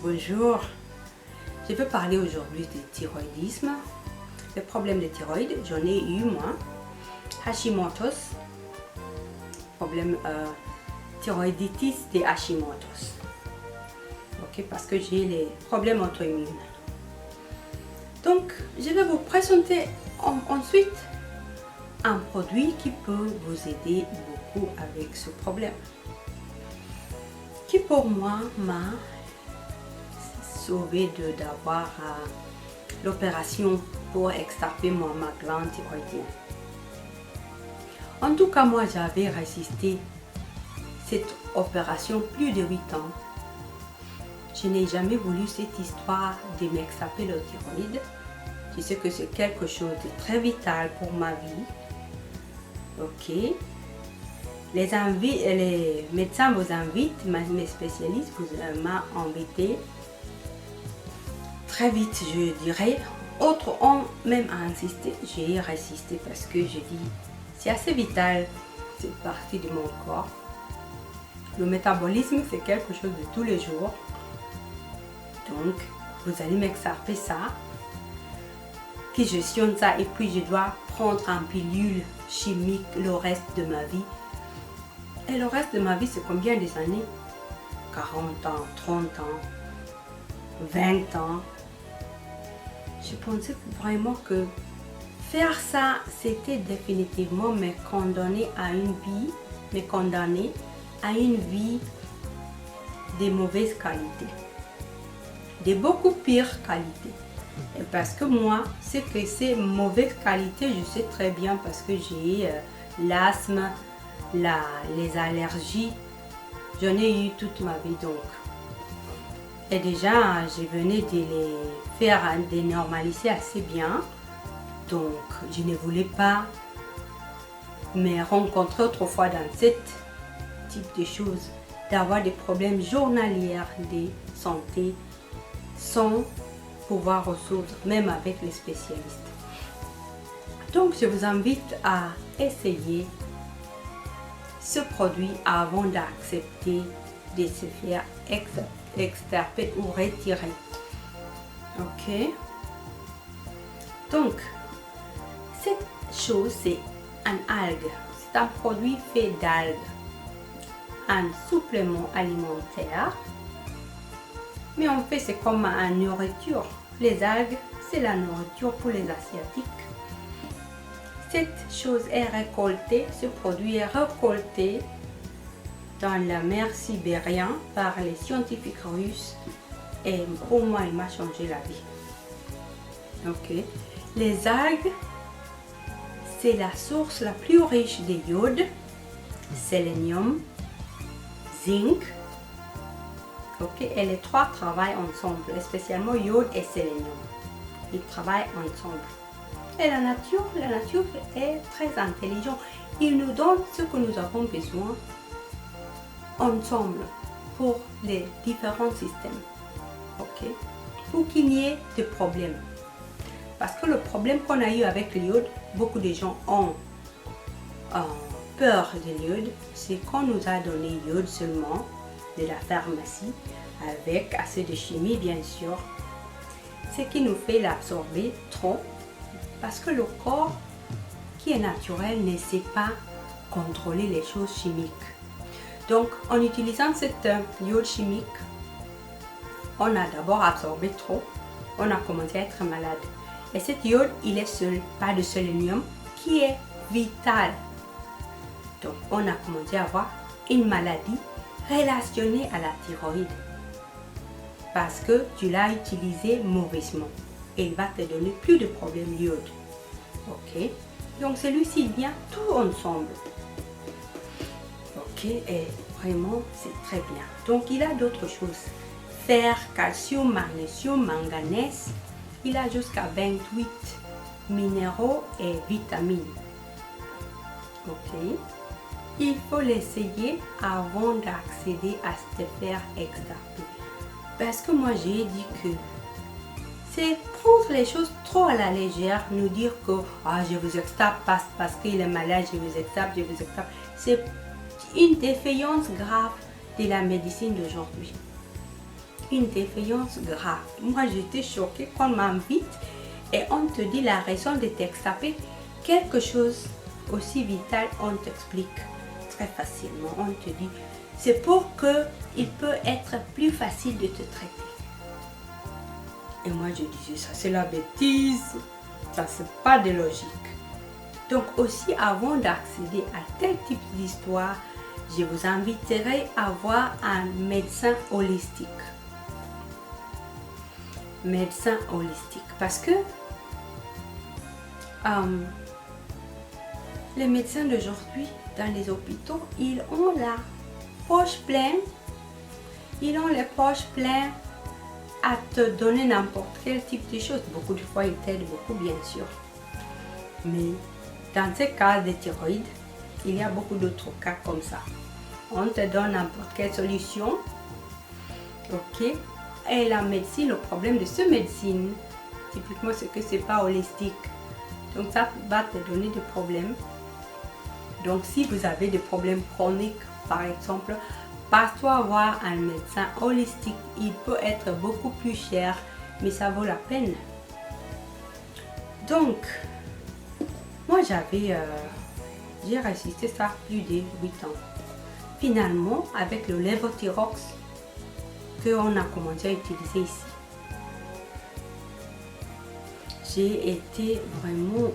Bonjour, je veux parler aujourd'hui du thyroïdisme. Le problème de thyroïde, j'en ai eu moi. Hashimoto's, problème thyroïditis de Hashimoto's. Ok, parce que j'ai les problèmes auto-immunes. Donc, je vais vous présenter ensuite un produit qui peut vous aider beaucoup avec ce problème. Qui pour moi m'a sauvé d'avoir l'opération pour extirper ma glande thyroïdienne. En tout cas, moi j'avais résisté cette opération plus de 8 ans. Je n'ai jamais voulu cette histoire de m'extirper le thyroïde. Je sais que c'est quelque chose de très vital pour ma vie. Ok. Les médecins vous invitent, mes spécialistes m'ont invité. Très vite, je dirais. Autres ont même insisté. J'ai résisté parce que je dis, c'est assez vital, cette partie de mon corps. Le métabolisme, c'est quelque chose de tous les jours. Donc, vous allez m'extirper ça, qui gestionne ça, et puis je dois prendre un pilule chimique le reste de ma vie. Et le reste de ma vie, c'est combien des années? 40 ans, 30 ans, 20 ans. Je pensais vraiment que faire ça, c'était définitivement me condamner à une vie de mauvaise qualité, de beaucoup pire qualité. Et parce que moi, ce que c'est mauvaise qualité, je sais très bien parce que j'ai l'asthme, les allergies, j'en ai eu toute ma vie donc. Et déjà, je venais de les faire dénormaliser assez bien. Donc, je ne voulais pas me rencontrer autrefois dans ce type de choses, d'avoir des problèmes journaliers de santé sans pouvoir résoudre, même avec les spécialistes. Donc, je vous invite à essayer ce produit avant d'accepter de se faire extirper ou retirer. Ok. Donc, cette chose, c'est un algue. C'est un produit fait d'algues. Un supplément alimentaire. Mais en fait, c'est comme une nourriture. Les algues, c'est la nourriture pour les Asiatiques. Cette chose est récoltée, ce produit est récolté dans la mer sibérienne par les scientifiques russes. Et pour moi, il m'a changé la vie. Ok. Les algues, c'est la source la plus riche de iode, sélénium, zinc. Ok. Et les trois travaillent ensemble, spécialement iode et sélénium. Ils travaillent ensemble. Et la nature est très intelligente. Il nous donne ce que nous avons besoin ensemble pour les différents systèmes. Ok, pour qu'il n'y ait de problème. Parce que le problème qu'on a eu avec l'iode, beaucoup de gens ont peur de l'iode, c'est qu'on nous a donné l'iode seulement de la pharmacie, avec assez de chimie bien sûr, ce qui nous fait l'absorber trop, parce que le corps qui est naturel ne sait pas contrôler les choses chimiques. Donc en utilisant cette iode chimique, on a d'abord absorbé trop, on a commencé à être malade. Et cet iode, il est seul, pas de sélénium, qui est vital. Donc, on a commencé à avoir une maladie relationnée à la thyroïde. Parce que tu l'as utilisé mauvaisement. Et il va te donner plus de problèmes l'iode. Ok? Donc, celui-ci vient tout ensemble. Ok? Et vraiment, c'est très bien. Donc, il a d'autres choses. Fer, calcium, magnésium, manganèse. Il a jusqu'à 28 minéraux et vitamines. Ok. Il faut l'essayer avant d'accéder à se faire extirper. Parce que moi j'ai dit que c'est prendre les choses trop à la légère, nous dire que je vous extirpe parce qu'il est malade, je vous extirpe. C'est une défaillance grave de la médecine d'aujourd'hui. une défaillance grave. Moi, j'étais choquée quand on m'invite et on te dit la raison de t'extaper. Quelque chose aussi vital, on t'explique très facilement. On te dit, c'est pour que il peut être plus facile de te traiter. Et moi, je disais, ça c'est la bêtise, ça c'est pas de logique. Donc aussi, avant d'accéder à tel type d'histoire, je vous inviterai à voir un médecin holistique. Médecin holistique. Parce que les médecins d'aujourd'hui, dans les hôpitaux, ils ont la poche pleine. Ils ont les poches pleines à te donner n'importe quel type de choses. Beaucoup de fois, ils t'aident beaucoup, bien sûr. Mais dans ces cas de thyroïde, il y a beaucoup d'autres cas comme ça. On te donne n'importe quelle solution. Ok. Et la médecine, le problème de cette médecine, typiquement, c'est que c'est pas holistique. Donc ça va te donner des problèmes. Donc si vous avez des problèmes chroniques, par exemple, passe-toi voir un médecin holistique. Il peut être beaucoup plus cher, mais ça vaut la peine. Donc, moi j'ai résisté ça plus de 8 ans. Finalement, avec le Levothyrox qu'on a commencé à utiliser ici, j'ai été vraiment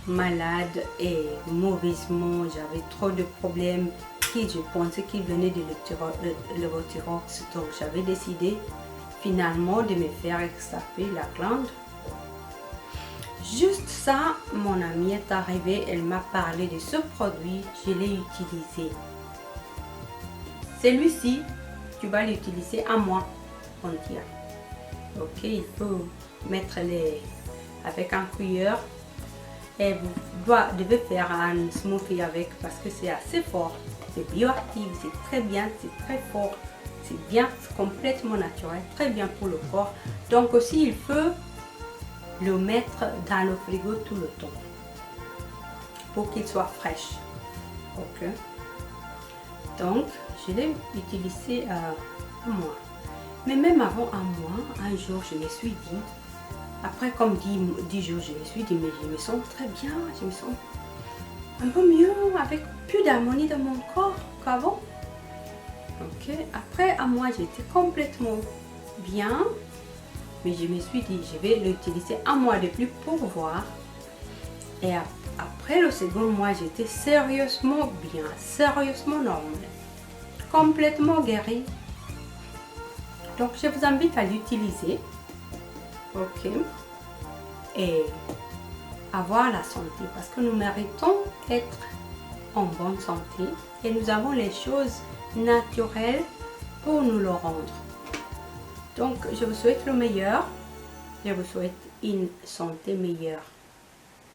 malade et mauvaisement. J'avais trop de problèmes qui je pensais qu'ils venaient de Levothyrox. Donc j'avais décidé finalement de me faire extraper la glande. Juste ça, mon amie est arrivée, elle m'a parlé de ce produit, je l'ai utilisé. Celui-ci, tu vas l'utiliser à mois entier. Ok, il faut mettre avec un cuillère et vous devez faire un smoothie avec parce que c'est assez fort. C'est bioactif, c'est très bien, c'est très fort, c'est bien, c'est complètement naturel, très bien pour le corps. Donc aussi, il faut le mettre dans le frigo tout le temps pour qu'il soit fraîche. Ok. Donc, je l'ai utilisé un mois. Mais même avant un mois, un jour, je me suis dit, après comme 10 jours, je me suis dit, mais je me sens très bien, je me sens un peu mieux, avec plus d'harmonie dans mon corps qu'avant. Ok. Après un mois, j'étais complètement bien. Mais je me suis dit, je vais l'utiliser un mois de plus pour voir. Et après le second mois, j'étais sérieusement bien, sérieusement normal, complètement guérie. Donc, je vous invite à l'utiliser. Ok. Et avoir la santé. Parce que nous méritons être en bonne santé. Et nous avons les choses naturelles pour nous le rendre. Donc, je vous souhaite le meilleur. Je vous souhaite une santé meilleure.